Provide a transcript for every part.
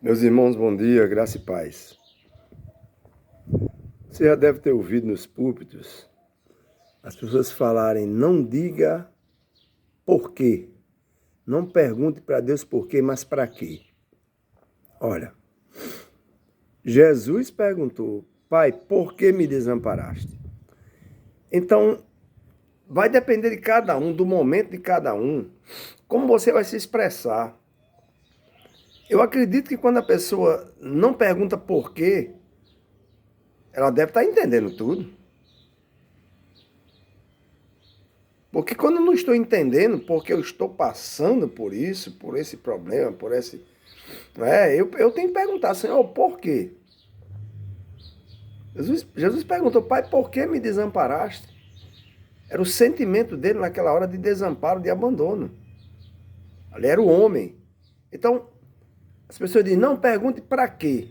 Meus irmãos, bom dia, graça e paz. Você já deve ter ouvido nos púlpitos as pessoas falarem: não diga por quê. Não pergunte para Deus por quê, mas para quê. Olha, Jesus perguntou: Pai, por que me desamparaste? Então, vai depender de cada um, do momento de cada um, como você vai se expressar. Eu acredito que quando a pessoa não pergunta por quê, ela deve estar entendendo tudo. Porque quando eu não estou entendendo, porque eu estou passando por isso, por esse problema, por esse. Eu tenho que perguntar, Senhor, por quê? Jesus perguntou, Pai, por que me desamparaste? Era o sentimento dele naquela hora de desamparo, de abandono. Ali era o homem. Então, as pessoas dizem, não pergunte para quê.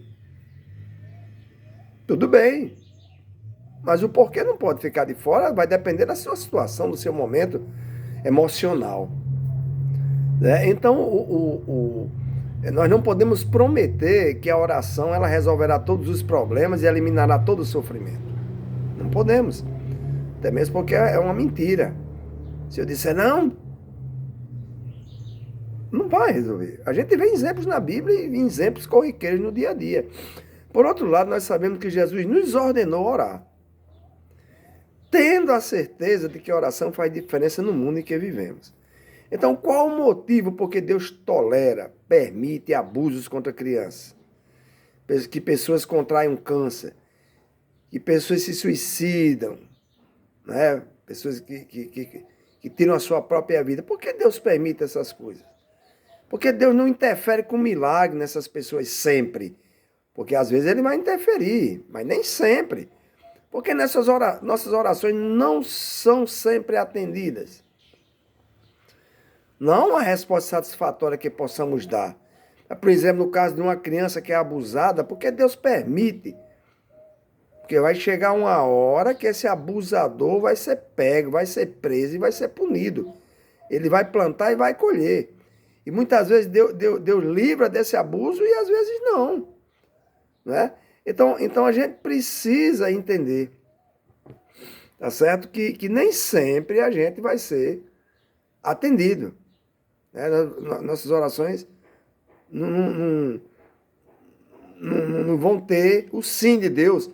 Tudo bem. Mas o porquê não pode ficar de fora, vai depender da sua situação, do seu momento emocional. Então, nós não podemos prometer que a oração ela resolverá todos os problemas e eliminará todo o sofrimento. Não podemos. Até mesmo porque é uma mentira. Se eu disser não, não vai resolver. A gente vê exemplos na Bíblia e exemplos corriqueiros no dia a dia. Por outro lado, nós sabemos que Jesus nos ordenou orar, tendo a certeza de que a oração faz diferença no mundo em que vivemos. Então, qual o motivo por que Deus tolera, permite abusos contra crianças? Que pessoas contraem um câncer, que pessoas se suicidam, né? Pessoas que tiram a sua própria vida. Por que Deus permite essas coisas? Porque Deus não interfere com milagre nessas pessoas sempre. Porque às vezes ele vai interferir, mas nem sempre. Porque nossas orações não são sempre atendidas. Não há uma resposta satisfatória que possamos dar. Por exemplo, no caso de uma criança que é abusada, porque Deus permite. Porque vai chegar uma hora que esse abusador vai ser pego, vai ser preso e vai ser punido. Ele vai plantar e vai colher. E muitas vezes Deus livra desse abuso e às vezes não. Né? Então a gente precisa entender, tá certo? Que nem sempre a gente vai ser atendido. Né? Nossas orações não vão ter o sim de Deus.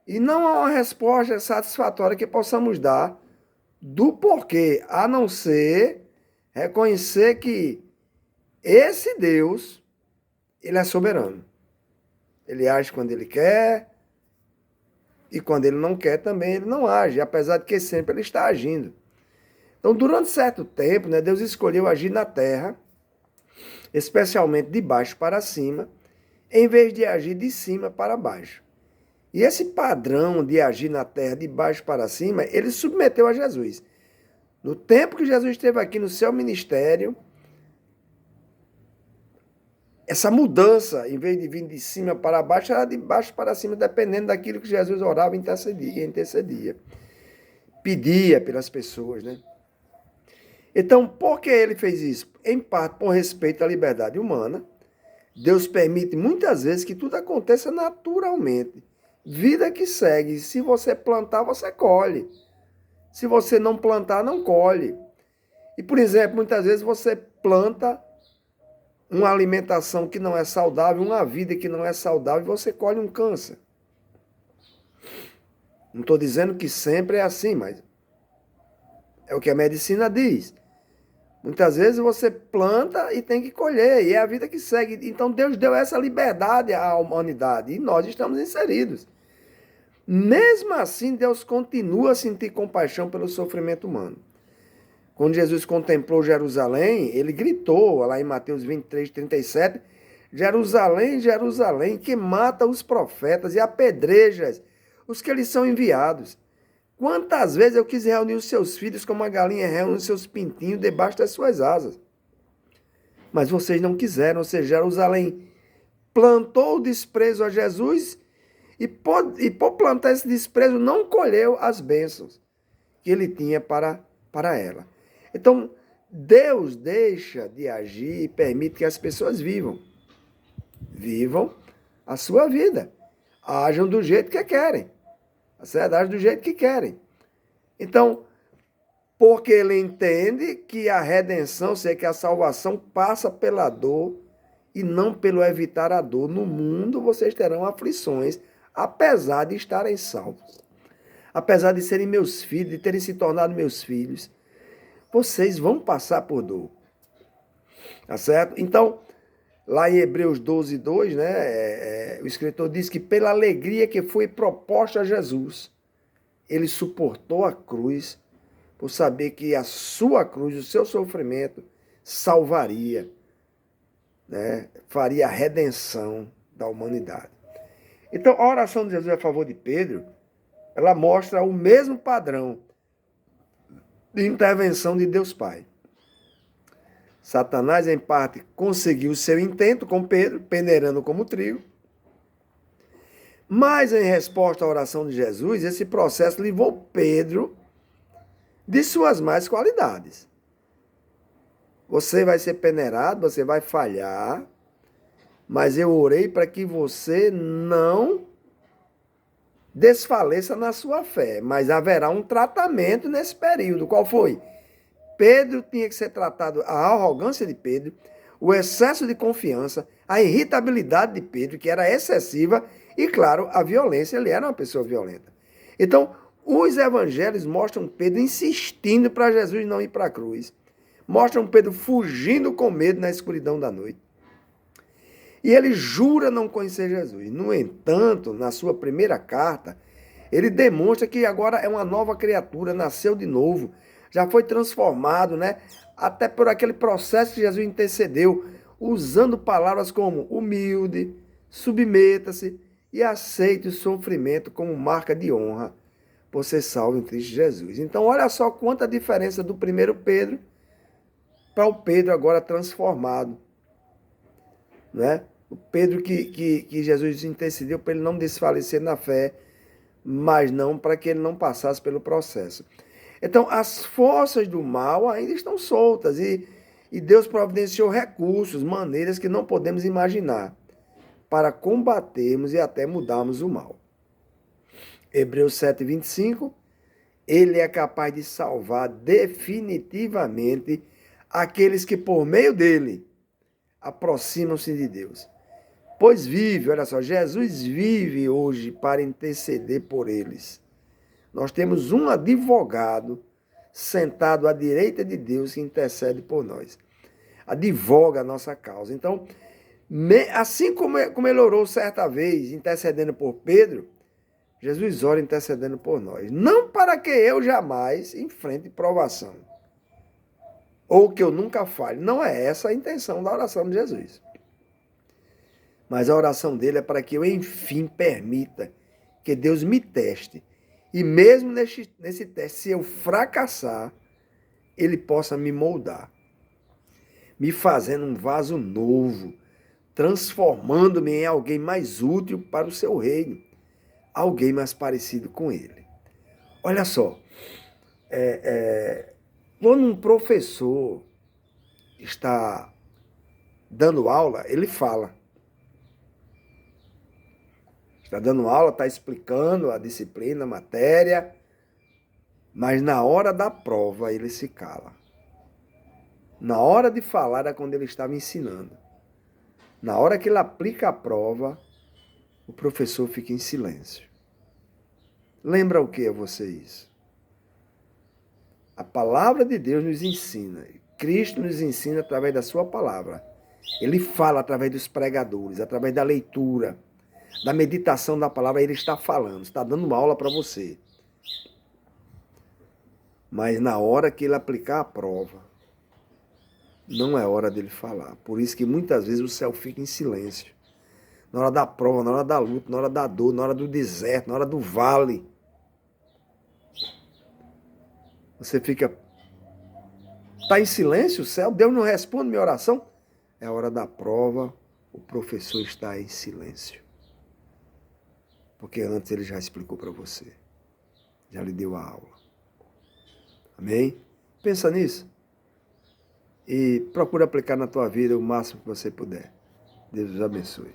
E não há uma resposta satisfatória que possamos dar do porquê, a não ser reconhecer que esse Deus, ele é soberano. Ele age quando ele quer e quando ele não quer também ele não age, apesar de que sempre ele está agindo. Então, durante certo tempo, né, Deus escolheu agir na terra, especialmente de baixo para cima, em vez de agir de cima para baixo. E esse padrão de agir na terra de baixo para cima, ele submeteu a Jesus. No tempo que Jesus esteve aqui no seu ministério, essa mudança, em vez de vir de cima para baixo, era de baixo para cima, dependendo daquilo que Jesus orava e intercedia. Pedia pelas pessoas, né? Então, por que ele fez isso? Em parte, por respeito à liberdade humana. Deus permite muitas vezes que tudo aconteça naturalmente. Vida que segue. Se você plantar, você colhe. Se você não plantar, não colhe. E, por exemplo, muitas vezes você planta uma alimentação que não é saudável, uma vida que não é saudável, e você colhe um câncer. Não estou dizendo que sempre é assim, mas é o que a medicina diz. Muitas vezes você planta e tem que colher, e é a vida que segue. Então Deus deu essa liberdade à humanidade, e nós estamos inseridos. Mesmo assim, Deus continua a sentir compaixão pelo sofrimento humano. Quando Jesus contemplou Jerusalém, ele gritou, lá em Mateus 23:37, Jerusalém, Jerusalém, que mata os profetas e apedrejas os que lhes são enviados. Quantas vezes eu quis reunir os seus filhos como a galinha reúne os seus pintinhos debaixo das suas asas. Mas vocês não quiseram, ou seja, Jerusalém plantou o desprezo a Jesus e por plantar esse desprezo não colheu as bênçãos que ele tinha para ela. Então, Deus deixa de agir e permite que as pessoas vivam. Vivam a sua vida. Ajam do jeito que querem. A certo? Ajam do jeito que querem. Então, porque ele entende que a redenção, ou seja, que a salvação passa pela dor e não pelo evitar a dor. No mundo vocês terão aflições, apesar de estarem salvos. Apesar de serem meus filhos, de terem se tornado meus filhos, vocês vão passar por dor. Tá certo? Então, lá em Hebreus 12, 2, né, o escritor diz que pela alegria que foi proposta a Jesus, ele suportou a cruz, por saber que a sua cruz, o seu sofrimento, salvaria, né, faria a redenção da humanidade. Então, a oração de Jesus a favor de Pedro, ela mostra o mesmo padrão de intervenção de Deus Pai. Satanás, em parte, conseguiu o seu intento com Pedro, peneirando como trigo. Mas, em resposta à oração de Jesus, esse processo livrou Pedro de suas más qualidades. Você vai ser peneirado, você vai falhar, mas eu orei para que você não desfaleça na sua fé. Mas haverá um tratamento nesse período. Qual foi? Pedro tinha que ser tratado, a arrogância de Pedro, o excesso de confiança, a irritabilidade de Pedro, que era excessiva, e, claro, a violência, ele era uma pessoa violenta. Então, os evangelhos mostram Pedro insistindo para Jesus não ir para a cruz. Mostram Pedro fugindo com medo na escuridão da noite. E ele jura não conhecer Jesus. No entanto, na sua primeira carta, ele demonstra que agora é uma nova criatura, nasceu de novo, já foi transformado, né? Até por aquele processo que Jesus intercedeu, usando palavras como humilde, submeta-se e aceite o sofrimento como marca de honra por ser salvo em Cristo Jesus. Então, olha só quanta diferença do primeiro Pedro para o Pedro agora transformado, né? O Pedro que Jesus intercedeu para ele não desfalecer na fé, mas não para que ele não passasse pelo processo. Então, as forças do mal ainda estão soltas e Deus providenciou recursos, maneiras que não podemos imaginar para combatermos e até mudarmos o mal. Hebreus 7, 25, ele é capaz de salvar definitivamente aqueles que por meio dele aproximam-se de Deus. Pois vive, olha só, Jesus vive hoje para interceder por eles. Nós temos um advogado sentado à direita de Deus que intercede por nós. Advoga a nossa causa. Então, assim como ele orou certa vez intercedendo por Pedro, Jesus ora intercedendo por nós. Não para que eu jamais enfrente provação. Ou que eu nunca falhe. Não é essa a intenção da oração de Jesus. Mas a oração dele é para que eu, enfim, permita que Deus me teste. E mesmo nesse teste, se eu fracassar, ele possa me moldar. Me fazendo um vaso novo, transformando-me em alguém mais útil para o seu reino. Alguém mais parecido com ele. Olha só, quando um professor está dando aula, ele fala. Está dando aula, está explicando a disciplina, a matéria, mas na hora da prova ele se cala. Na hora de falar é quando ele estava ensinando. Na hora que ele aplica a prova, o professor fica em silêncio. Lembra o que a você isso? A palavra de Deus nos ensina. Cristo nos ensina através da sua palavra. Ele fala através dos pregadores, através da leitura, da meditação da palavra. Ele está falando, está dando uma aula para você. Mas na hora que ele aplicar a prova, não é hora dele falar. Por isso que muitas vezes o céu fica em silêncio. Na hora da prova, na hora da luta, na hora da dor, na hora do deserto, na hora do vale. Você fica... Está em silêncio o céu? Deus não responde minha oração? É a hora da prova, o professor está em silêncio. Porque antes ele já explicou para você. Já lhe deu a aula. Amém? Pensa nisso. E procura aplicar na tua vida o máximo que você puder. Deus os abençoe.